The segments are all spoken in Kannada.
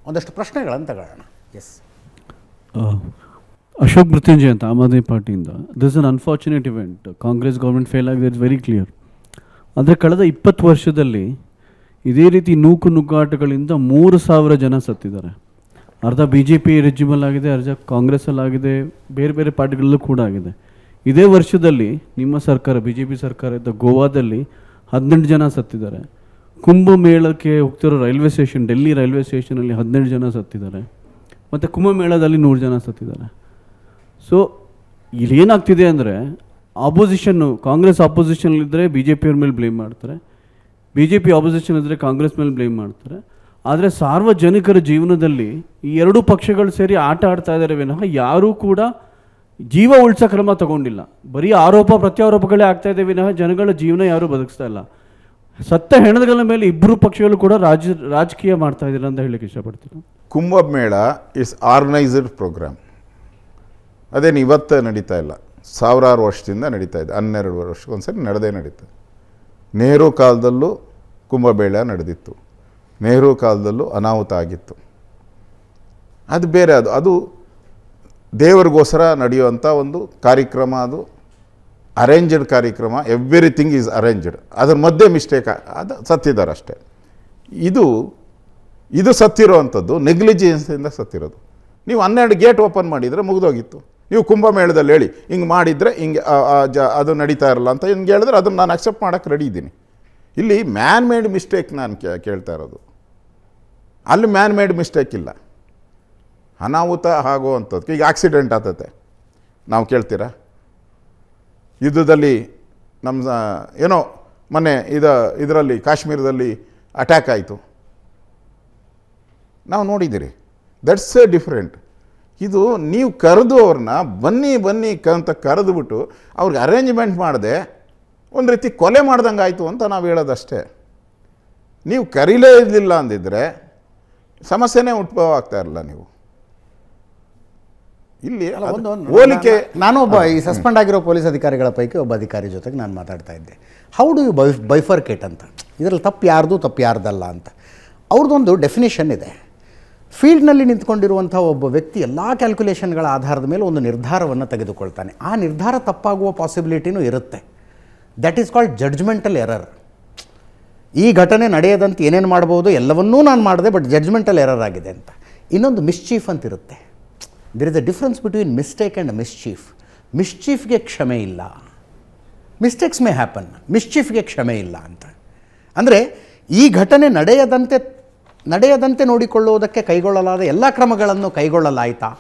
ಒಂದಷ್ಟು ಪ್ರಶ್ನೆಗಳನ್ನು ತಗೊಳ್ಳೋಣ. ಎಸ್, ಅಶೋಕ್ ಮೃತ್ಯುಂಜಯ ಅಂತ ಆಮ್ ಆದ್ಮಿ ಪಾರ್ಟಿಯಿಂದ. This an unfortunate event. Congress government fail ಆಗಿದೆ, ಇಟ್ಸ್ ವೆರಿ ಕ್ಲಿಯರ್. ಆದರೆ ಕಳೆದ 20 ವರ್ಷದಲ್ಲಿ ಇದೇ ರೀತಿ ನುಗ್ಗಾಟಗಳಿಂದ 3,000 ಜನ ಸತ್ತಿದ್ದಾರೆ. ಅರ್ಧ ಬಿ ಜೆ ಪಿ ರೆಜಿಮಲ್ಲಾಗಿದೆ, ಅರ್ಧ ಕಾಂಗ್ರೆಸ್ಸಲ್ಲಾಗಿದೆ, ಬೇರೆ ಬೇರೆ ಪಾರ್ಟಿಗಳಲ್ಲೂ ಕೂಡ ಆಗಿದೆ. ಇದೇ ವರ್ಷದಲ್ಲಿ ನಿಮ್ಮ ಸರ್ಕಾರ, ಬಿ ಜೆ ಪಿ ಸರ್ಕಾರ ಇದ್ದ ಗೋವಾದಲ್ಲಿ 18 ಜನ ಸತ್ತಿದ್ದಾರೆ. ಕುಂಭಮೇಳಕ್ಕೆ ಹೋಗ್ತಿರೋ ರೈಲ್ವೆ ಸ್ಟೇಷನ್, ಡೆಲ್ಲಿ ರೈಲ್ವೆ ಸ್ಟೇಷನಲ್ಲಿ 18 ಜನ ಸತ್ತಿದ್ದಾರೆ. ಮತ್ತು ಕುಂಭಮೇಳದಲ್ಲಿ 100 ಜನ ಸತ್ತಿದ್ದಾರೆ. ಸೊ ಇಲ್ಲೇನಾಗ್ತಿದೆ ಅಂದರೆ, ಆಪೋಸಿಷನ್ನು, ಕಾಂಗ್ರೆಸ್ ಆಪೋಸಿಷನಲ್ಲಿದ್ದರೆ ಬಿ ಜೆ ಪಿಯವ್ರ ಮೇಲೆ ಬ್ಲೇಮ್ ಮಾಡ್ತಾರೆ, ಬಿ ಜೆ ಪಿ ಆಪೋಸಿಷನ್ ಇದ್ದರೆ ಕಾಂಗ್ರೆಸ್ ಮೇಲೆ ಬ್ಲೇಮ್ ಮಾಡ್ತಾರೆ. ಆದರೆ ಸಾರ್ವಜನಿಕರ ಜೀವನದಲ್ಲಿ ಈ ಎರಡೂ ಪಕ್ಷಗಳು ಸೇರಿ ಆಟ ಆಡ್ತಾ ಇದ್ದಾರೆ ವಿನಃ ಯಾರೂ ಕೂಡ ಜೀವ ಉಳಿಸೋ ಕ್ರಮ ತಗೊಂಡಿಲ್ಲ. ಬರೀ ಆರೋಪ ಪ್ರತ್ಯಾರೋಪಗಳೇ ಆಗ್ತಾ ಇದೆ ವಿನಃ ಜನಗಳ ಜೀವನ ಯಾರೂ ಬದುಕಿಸ್ತಾ ಇಲ್ಲ. ಸತ್ತ ಹೆಣಗಳ ಮೇಲೆ ಇಬ್ಬರು ಪಕ್ಷಗಳು ಕೂಡ ರಾಜಕೀಯ ಮಾಡ್ತಾ ಇದ್ದಾರೆ ಅಂತ ಹೇಳಲಿಕ್ಕೆ ಇಷ್ಟಪಡ್ತೀನಿ. Kumbh Mela is organised programme. ಅದೇನು ಇವತ್ತು ನಡೀತಾ ಇಲ್ಲ, ಸಾವಿರಾರು ವರ್ಷದಿಂದ ನಡೀತಾ ಇದೆ. 12 ವರ್ಷಕ್ಕೊಂದ್ಸರಿ ನಡೆದೇ ನಡೀತದೆ. ನೆಹರು ಕಾಲದಲ್ಲೂ ಕುಂಭಮೇಳ ನಡೆದಿತ್ತು, ನೆಹರು ಕಾಲದಲ್ಲೂ ಅನಾಹುತ ಆಗಿತ್ತು. ಅದು ಬೇರೆ, ಅದು ದೇವರಿಗೋಸ್ಕರ ನಡೆಯುವಂಥ ಒಂದು ಕಾರ್ಯಕ್ರಮ. ಅದು ಅರೇಂಜ್ಡ್ ಕಾರ್ಯಕ್ರಮ. Everything is arranged. ಅದ್ರ ಮಧ್ಯೆ ಮಿಸ್ಟೇಕ್ ಅದು ಸತ್ತಿದ್ದಾರೆ ಅಷ್ಟೇ. ಇದು ಸತ್ತಿರೋವಂಥದ್ದು ನೆಗ್ಲಿಜೆನ್ಸಿಂದ ಸತ್ತಿರೋದು. ನೀವು 12 ಗೇಟ್ ಓಪನ್ ಮಾಡಿದರೆ ಮುಗಿದೋಗಿತ್ತು. ನೀವು ಕುಂಭಮೇಳದಲ್ಲಿ ಹೇಳಿ ಹಿಂಗೆ ಮಾಡಿದರೆ ಹಿಂಗೆ ಅದು ನಡೀತಾ ಇರಲ್ಲ ಅಂತ ಹಿಂಗೆ ಹೇಳಿದ್ರೆ ಅದನ್ನು ನಾನು ಅಕ್ಸೆಪ್ಟ್ ಮಾಡೋಕ್ಕೆ ರೆಡಿ ಇದ್ದೀನಿ. ಇಲ್ಲಿ ಮ್ಯಾನ್ ಮೇಡ್ ಮಿಸ್ಟೇಕ್ ನಾನು ಕೇಳ್ತಾ ಇರೋದು. ಅಲ್ಲಿ ಮ್ಯಾನ್ ಮೇಡ್ ಮಿಸ್ಟೇಕ್ ಇಲ್ಲ. ಅನಾಹುತ ಆಗುವಂಥದ್ದು. ಈಗ ಆಕ್ಸಿಡೆಂಟ್ ಆಗ್ತತೆ, ನಾವು ಕೇಳ್ತೀರಾ? ಯುದ್ಧದಲ್ಲಿ ನಮ್ಮ ಏನೋ ಮೊನ್ನೆ ಇದರಲ್ಲಿ ಕಾಶ್ಮೀರದಲ್ಲಿ ಅಟ್ಯಾಕ್ ಆಯಿತು, ನಾವು ನೋಡಿದ್ದೀರಿ. That's A different. ಇದು ನೀವು ಕರೆದು ಅವ್ರನ್ನ ಬನ್ನಿ ಅಂತ ಕರೆದುಬಿಟ್ಟು ಅವ್ರಿಗೆ ಅರೇಂಜ್ಮೆಂಟ್ ಮಾಡದೆ ಒಂದು ರೀತಿ ಕೊಲೆ ಮಾಡ್ದಂಗೆ ಆಯಿತು ಅಂತ ನಾವು ಹೇಳೋದಷ್ಟೇ. ನೀವು ಕರೀಲೇ ಇರಲಿಲ್ಲ ಅಂದಿದ್ರೆ ಸಮಸ್ಯೆನೇ ಉದ್ಭವ ಆಗ್ತಾ ಇರಲ್ಲ. ನೀವು ಇಲ್ಲಿ ಹೋಲಿಕೆ, ನಾನೊಬ್ಬ ಈ ಸಸ್ಪೆಂಡ್ ಆಗಿರೋ ಪೊಲೀಸ್ ಅಧಿಕಾರಿಗಳ ಪೈಕಿ ಒಬ್ಬ ಅಧಿಕಾರಿ ಜೊತೆಗೆ ನಾನು ಮಾತಾಡ್ತಾ ಇದ್ದೆ. ಹೌ ಡು ಯು ಬೈಫರ್ಕೇಟ್ ಅಂತ, ಇದರಲ್ಲಿ ತಪ್ಪು ಯಾರ್ದಲ್ಲ ಅಂತ. ಅವ್ರದ್ದೊಂದು ಡೆಫಿನೇಷನ್ ಇದೆ. ಫೀಲ್ಡ್ನಲ್ಲಿ ನಿಂತ್ಕೊಂಡಿರುವಂಥ ಒಬ್ಬ ವ್ಯಕ್ತಿ ಎಲ್ಲ ಕ್ಯಾಲ್ಕುಲೇಷನ್ಗಳ ಆಧಾರದ ಮೇಲೆ ಒಂದು ನಿರ್ಧಾರವನ್ನು ತೆಗೆದುಕೊಳ್ತಾನೆ. ಆ ನಿರ್ಧಾರ ತಪ್ಪಾಗುವ ಪಾಸಿಬಿಲಿಟಿನೂ ಇರುತ್ತೆ. That is called judgemental error. ಈ ಘಟನೆ ನಡೆಯದಂತೆ ಏನೇನು ಮಾಡ್ಬೋದು ಎಲ್ಲವನ್ನೂ ನಾನು ಮಾಡಿದೆ, ಬಟ್ ಜಡ್ಜ್ಮೆಂಟಲ್ ಎರರ್ ಆಗಿದೆ ಅಂತ. ಇನ್ನೊಂದು ಮಿಸ್ಚೀಫ್ ಅಂತ ಇರುತ್ತೆ. There is a difference between mistake and mischief. ಮಿಸ್ಚೀಫ್ಗೆ ಕ್ಷಮೆ ಇಲ್ಲ. ಮಿಸ್ಟೇಕ್ಸ್ ಮೇ ಹ್ಯಾಪನ್, ಮಿಸ್ಚೀಫ್ಗೆ ಕ್ಷಮೆ ಇಲ್ಲ ಅಂತ. ಅಂದರೆ ಈ ಘಟನೆ ನಡೆಯದಂತೆ ನೋಡಿಕೊಳ್ಳುವುದಕ್ಕೆ ಕೈಗೊಳ್ಳಲಾದ ಎಲ್ಲ ಕ್ರಮಗಳನ್ನು ಕೈಗೊಳ್ಳಲಾಯ್ತಾ?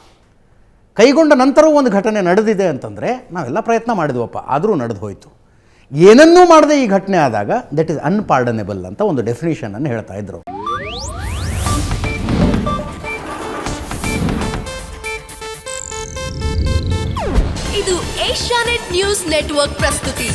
ಕೈಗೊಂಡ ನಂತರವೂ ಒಂದು ಘಟನೆ ನಡೆದಿದೆ ಅಂತಂದರೆ ನಾವೆಲ್ಲ ಪ್ರಯತ್ನ ಮಾಡಿದ್ವಪ್ಪ, ಆದರೂ ನಡೆದು ಹೋಯಿತು. ಏನನ್ನೂ ಮಾಡದೆ ಈ ಘಟನೆ ಆದಾಗ ದಟ್ ಈಸ್ ಅನ್ಪಾರ್ಡನೆಬಲ್ ಅಂತ ಒಂದು ಡೆಫಿನಿಷನನ್ನು ಹೇಳ್ತಾ ಇದ್ರು. ಇದು ಏಷ್ಯಾನೆಟ್ ನ್ಯೂಸ್ ನೆಟ್ವರ್ಕ್ ಪ್ರಸ್ತುತಿ.